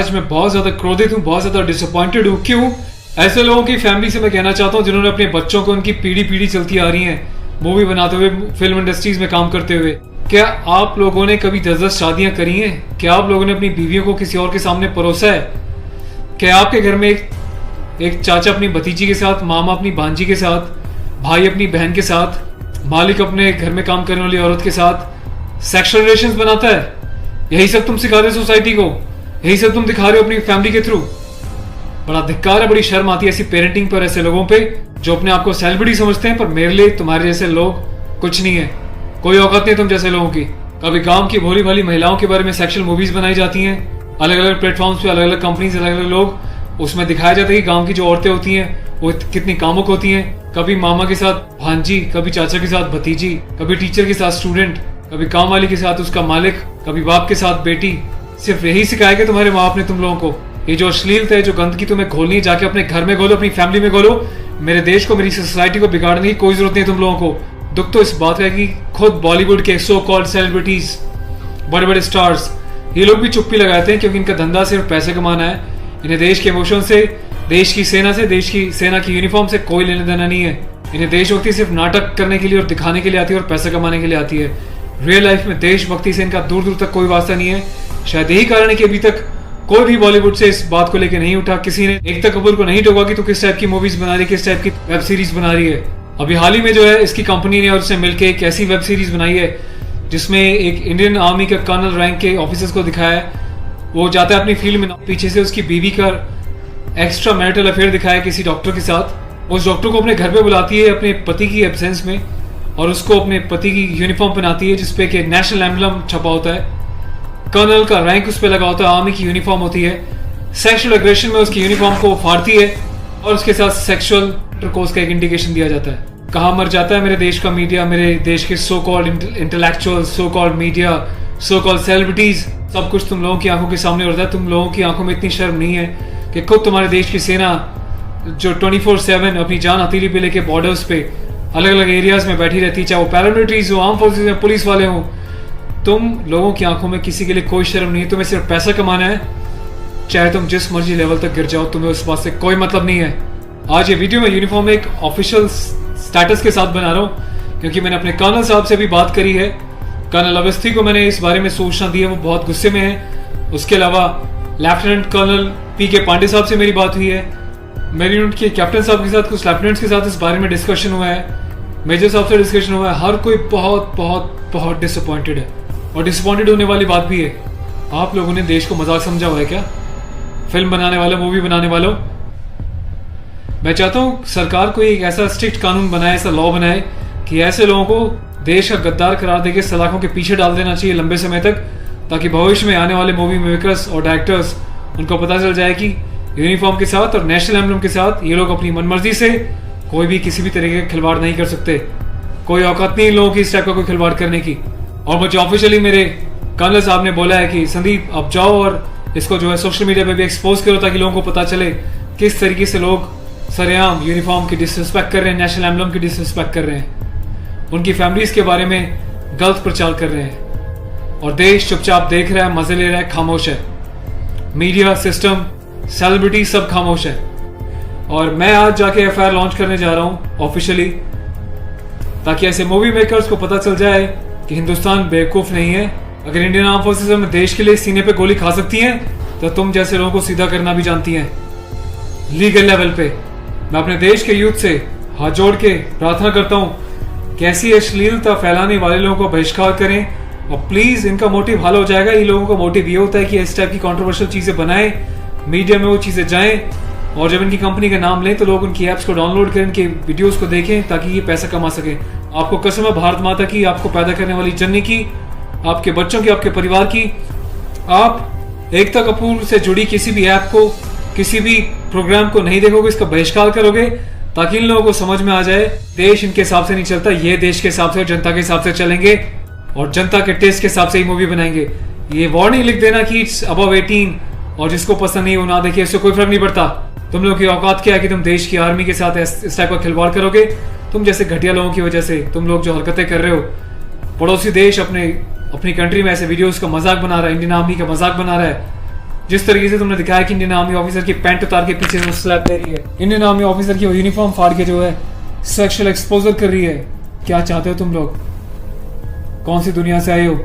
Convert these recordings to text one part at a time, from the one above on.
आज मैं बहुत ज्यादा क्रोधित हूँ, बहुत ज्यादा डिसअपॉइंटेड हूँ। क्यों? ऐसे लोगों की फैमिली से मैं कहना चाहता हूँ जिन्होंने अपने बच्चों को उनकी पीढ़ी पीढ़ी चलती आ रही है मूवी बनाते हुए, फिल्म इंडस्ट्रीज में काम करते हुए। क्या आप लोगों ने कभी 10-10 शादियां करी हैं? क्या आप लोगों ने अपनी बीवियों को किसी और के सामने परोसा है? क्या आपके घर में एक चाचा अपनी भतीजी के साथ, मामा अपनी भांजी के साथ, भाई अपनी बहन के साथ, मालिक अपने घर में काम करने वाली औरत के साथ सेक्सुअल रिलेशंस बनाता है? यही सब तुम सिखा रहे हो सोसाइटी को? यही सब तुम दिखा रहे हो अपनी फैमिली के थ्रू? बड़ा धिक्कार है, बड़ी शर्म आती है ऐसी पेरेंटिंग पर, ऐसे लोगों पे जो अपने आप को सेलिब्रिटी समझते हैं। पर मेरे लिए तुम्हारे जैसे लोग कुछ नहीं है, कोई औकात नहीं तुम जैसे लोगों की। कभी गांव की भोली भाली महिलाओं के बारे में सेक्सुअल मूवीज बनाई जाती हैं, अलग अलग प्लेटफॉर्म्स पे, अलग अलग कंपनीज, अलग अलग लोग, उसमें दिखाया जाता है कि गांव की जो औरतें होती हैं वो कितनी कामुक होती हैं। कभी मामा के साथ भांजी, कभी चाचा के साथ भतीजी, कभी टीचर के साथ स्टूडेंट, कभी काम वाली के साथ उसका मालिक, कभी बाप के साथ बेटी। सिर्फ यही सिखाया कि तुम्हारे माँ बाप ने तुम लोगों को? ये जो अश्लीलता है, जो गंदगी तुम्हें खोलनी है, जाके अपने घर में खोलो, अपनी फैमिली में खोलो। मेरे देश को, मेरी सोसाइटी को बिगाड़ने की कोई जरूरत नहीं है तुम लोगों को। दुख तो इस बात का है कि खुद बॉलीवुड के सो कॉल्ड सेलिब्रिटीज, बड़े बड़े स्टार्स, ये लोग भी चुप्पी लगाते हैं क्योंकि इनका धंधा सिर्फ पैसे कमाना है। इन्हें देश के इमोशन से, देश की सेना से, देश की सेना की यूनिफॉर्म से कोई लेना देना नहीं है। इन्हें देशभक्ति सिर्फ नाटक करने के लिए और दिखाने के लिए आती है और पैसा कमाने के लिए आती है। रियल लाइफ में देशभक्ति से इनका दूर दूर तक कोई वास्ता नहीं है। शायद यही कारण है कि अभी तक कोई भी बॉलीवुड से इस बात को लेकर नहीं उठा, किसी ने एकता कपूर को नहीं टोका कि तू किस टाइप की मूवीज बना रही है, किस टाइप की वेब सीरीज बना रही है। अभी हाल ही में जो है इसकी कंपनी ने और उसने मिलकर एक ऐसी वेब सीरीज बनाई है जिसमें एक इंडियन आर्मी के कर्नल रैंक के ऑफिसर्स को दिखाया है। वो जाता है अपनी फील्ड में, पीछे से उसकी बीवी का एक्स्ट्रा मैरिटल अफेयर दिखाया है किसी डॉक्टर के साथ। उस डॉक्टर को अपने घर पे बुलाती है अपने पति की एब्सेंस में और उसको अपने पति की यूनिफॉर्म पहनाती है जिसपे कि नेशनल एम्बलम छपा होता है, कर्नल का रैंक उस पर लगा होता है, आर्मी की यूनिफॉर्म होती है। सेक्सुअल एग्रेशन में उसकी यूनिफॉर्म को फाड़ती है और उसके साथ सेक्सुअल इंटरकोर्स का एक इंडिकेशन दिया जाता है। कहाँ मर जाता है मेरे देश का मीडिया, मेरे देश के so called intellectual, so called media, so called celebrities. सब कुछ तुम लोगों की आंखों के सामने होता है। तुम लोगों की आंखों में इतनी शर्म नहीं है कि खुद तुम्हारे देश की सेना जो 24/7 अपनी जान हथेली पे लेके बॉर्डर्स पे अलग अलग एरियाज में बैठी रहती है, चाहे वो पैरामिलिट्रीज हो, आर्म फोर्सेज में पुलिस वाले हों, तुम लोगों की आंखों में किसी के लिए कोई शर्म नहीं है। तुम्हें सिर्फ पैसा कमाना है, चाहे तुम जिस मर्जी लेवल तक गिर जाओ, तुम्हें उस बात से कोई मतलब नहीं है। आज ये वीडियो में यूनिफॉर्म एक ऑफिशियल स्टेटस के साथ बना रहा हूँ क्योंकि मैंने अपने कर्नल साहब से भी बात करी है। कर्नल अवस्थी को मैंने इस बारे में सूचना दी है, वो बहुत गुस्से में है। उसके अलावा लेफ्टिनेंट कर्नल पी.के. पांडे साहब से मेरी बात हुई है। मेरी यूनिट के कैप्टन साहब के साथ, कुछ लेफ्टिनेंट्स के साथ इस बारे में डिस्कशन हुआ है, मेजर साहब से डिस्कशन हुआ है। हर कोई बहुत बहुत बहुत डिसअपॉइंटेड है और डिसअपॉइंटेड होने वाली बात भी है। आप लोगों ने देश को मजाक समझा हुआ है क्या? फिल्म बनाने वालों, मूवी बनाने वालों, मैं चाहता हूँ सरकार को एक ऐसा स्ट्रिक्ट कानून बनाए, ऐसा लॉ बनाए कि ऐसे लोगों को देश का गद्दार करार देके सलाखों के पीछे डाल देना चाहिए लंबे समय तक, ताकि भविष्य में आने वाले मूवी मेकर्स और डायरेक्टर्स उनको पता चल जाए कि यूनिफॉर्म के साथ और नेशनल एम्बलम के साथ ये लोग अपनी मनमर्जी से कोई भी किसी भी तरीके का खिलवाड़ नहीं कर सकते। कोई औकात नहीं इन लोगों की इस टाइप का कोई खिलवाड़ करने की। और मुझे ऑफिशियली मेरे कर्नल साहब ने बोला है कि संदीप अब जाओ और इसको जो है सोशल मीडिया पे भी एक्सपोज करो ताकि लोगों को पता चले किस तरीके से लोग सरेआम यूनिफॉर्म की डिसरिस्पेक्ट कर रहे हैं, नेशनल एम्बलम की डिसरिस्पेक्ट कर रहे हैं, उनकी फैमिलीज के बारे में गलत प्रचार कर रहे हैं और देश चुपचाप देख रहा है, मजे ले रहा है, खामोश है। मीडिया, सिस्टम, सेलिब्रिटी सब खामोश है। और मैं आज जाके एफआईआर लॉन्च करने जा रहा हूं ऑफिशियली, ताकि ऐसे मूवी मेकर्स को पता चल जाए कि हिंदुस्तान बेवकूफ नहीं है। अगर इंडियन आर्म फोर्सेस में देश के लिए सीने पे गोली खा सकती हैं तो तुम जैसे लोगों को सीधा करना भी जानती हैं लीगल लेवल पे। मैं अपने देश के यूथ से हाथ जोड़ के प्रार्थना करता हूं कि ऐसी अश्लीलता फैलाने वाले लोगों को बहिष्कार करें और प्लीज, इनका मोटिव हल हो जाएगा। इन लोगों का मोटिव ये होता है कि इस टाइप की कंट्रोवर्शियल चीजें बनाएं, मीडिया में वो चीजें जाएं और जब इनकी कंपनी का नाम लें तो लोग उनकी ऐप्स को डाउनलोड करें, इनके वीडियोस को देखें ताकि ये पैसा कमा सकें। आपको कसम है भारत माता की, आपको पैदा करने वाली जननी की, आपके बच्चों की, आपके परिवार की, आप एकता कपूर से जुड़ी किसी भी ऐप को, किसी भी प्रोग्राम को नहीं देखोगे, इसका बहिष्कार करोगे ताकि इन लोगों को समझ में आ जाए देश इनके हिसाब से नहीं चलता, ये देश के हिसाब से, जनता के हिसाब से चलेंगे और जनता के टेस्ट के हिसाब से ही मूवी बनाएंगे। ये वार्निंग लिख देना कि इट्स अबव 18 और जिसको पसंद नहीं वो ना देखिए, इससे कोई फर्क नहीं पड़ता। तुम लोग की औकात क्या है कि तुम देश की आर्मी के साथ इस टाइप का खिलवाड़ करोगे? तुम जैसे घटिया लोगों की वजह से तुम लोग जो हरकतें कर रहे हो, पड़ोसी देश अपनी कंट्री में ऐसे वीडियोस का मजाक बना रहा है, इंडियन आर्मी का मजाक बना रहा है, जिस तरीके से तुमने दिखाया कि इंडियन आर्मी ऑफिसर की पैंट उतार के पीछे से स्लैप दे रही है, इंडियन आर्मी ऑफिसर की यूनिफॉर्म फाड़ के जो है सेक्सुअल एक्सपोजर कर रही है, क्या चाहते हो तुम लोग? कौन सी दुनिया से आए हो?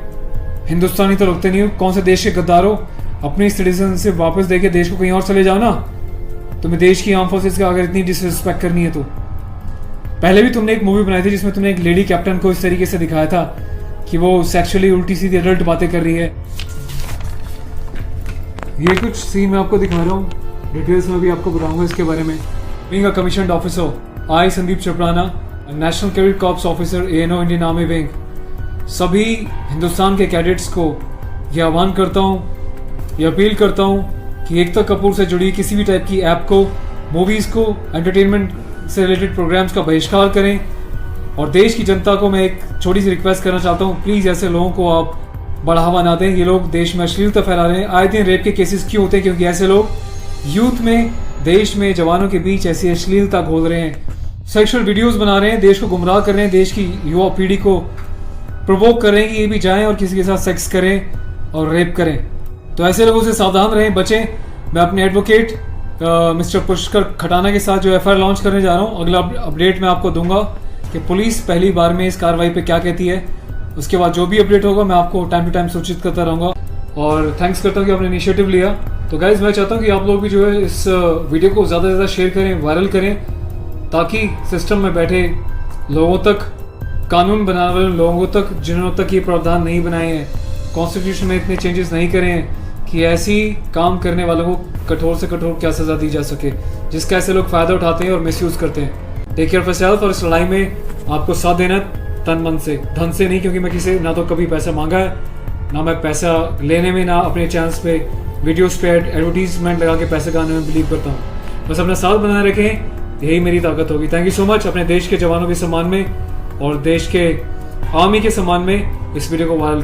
हिंदुस्तानी तो लगते नहीं हो, कौन से देश के गद्दार हो? अपनी सिटीजनशिप वापस देके देश को कहीं और चले जाओ ना। तुम्हें देश की आर्म फोर्सेस का अगर इतनी डिसरिस्पेक्ट करनी है तो। पहले भी तुमने एक मूवी बनाई थी जिसमें तुमने एक लेडी कैप्टन को इस तरीके से दिखाया था कि वो सेक्सुअली उल्टी सीधी एडल्ट बातें कर रही है। ये कुछ सीन मैं आपको दिखा रहा हूँ, डिटेल्स में भी आपको बताऊंगा इसके बारे में। Being a commissioned officer, I Sandeep चपराना, national cadet corps officer ANO Indian army wing, सभी हिंदुस्तान के कैडेट्स को यह आह्वान करता हूँ, यह अपील करता हूँ कि एकता कपूर से जुड़ी किसी भी टाइप की ऐप को, मूवीज़ को, एंटरटेनमेंट से रिलेटेड प्रोग्राम्स का बहिष्कार करें। और देश की जनता को मैं एक छोटी सी रिक्वेस्ट करना चाहता हूँ, प्लीज़ ऐसे लोगों को आप बढ़ावा ना दें। ये लोग देश में अश्लीलता फैला रहे हैं। आए दिन रेप के केसेस क्यों होते हैं? क्योंकि ऐसे लोग यूथ में, देश में, जवानों के बीच ऐसी अश्लीलता घोल रहे हैं, सेक्सुअल वीडियोस बना रहे हैं, देश को गुमराह कर रहे हैं, देश की युवा पीढ़ी को प्रोवोक कर रहे हैं कि ये भी जाएं और किसी के साथ सेक्स करें और रेप करें। तो ऐसे लोगों से सावधान रहें, बचें। मैं अपने एडवोकेट मिस्टर पुष्कर खटाना के साथ जो FIR लॉन्च करने जा रहा हूँ, अगला अपडेट मैं आपको दूंगा कि पुलिस पहली बार में इस कार्रवाई पे क्या कहती है। उसके बाद जो भी अपडेट होगा मैं आपको टाइम टू टाइम सूचित करता रहूँगा। और थैंक्स करता हूँ कि आपने इनिशिएटिव लिया। तो गाइज मैं चाहता हूँ कि आप लोग भी जो है इस वीडियो को ज़्यादा से ज़्यादा शेयर करें, वायरल करें, ताकि सिस्टम में बैठे लोगों तक, कानून बनाने वाले लोगों तक, जिन्होंने तक ये प्रावधान नहीं बनाए हैं, कॉन्स्टिट्यूशन में इतने चेंजेस नहीं करे हैं कि ऐसी काम करने वालों को कठोर से कठोर क्या सज़ा दी जा सके, जिसका ऐसे लोग फ़ायदा उठाते हैं और मिसयूज़ करते हैं। Take care of yourself. और इस लड़ाई में आपको साथ देना तन मन से, धन से नहीं, क्योंकि मैं किसी ना तो कभी पैसा मांगा है, ना मैं पैसा लेने में, ना अपने चैनल्स पे वीडियोस पे एडवर्टीजमेंट लगा के पैसे कमाने में बिलीव करता हूँ। बस अपना साथ बनाए रखें, यही मेरी ताकत होगी। Thank you so much. अपने देश के जवानों के सम्मान में और देश के आर्मी के सम्मान में इस वीडियो को वायरल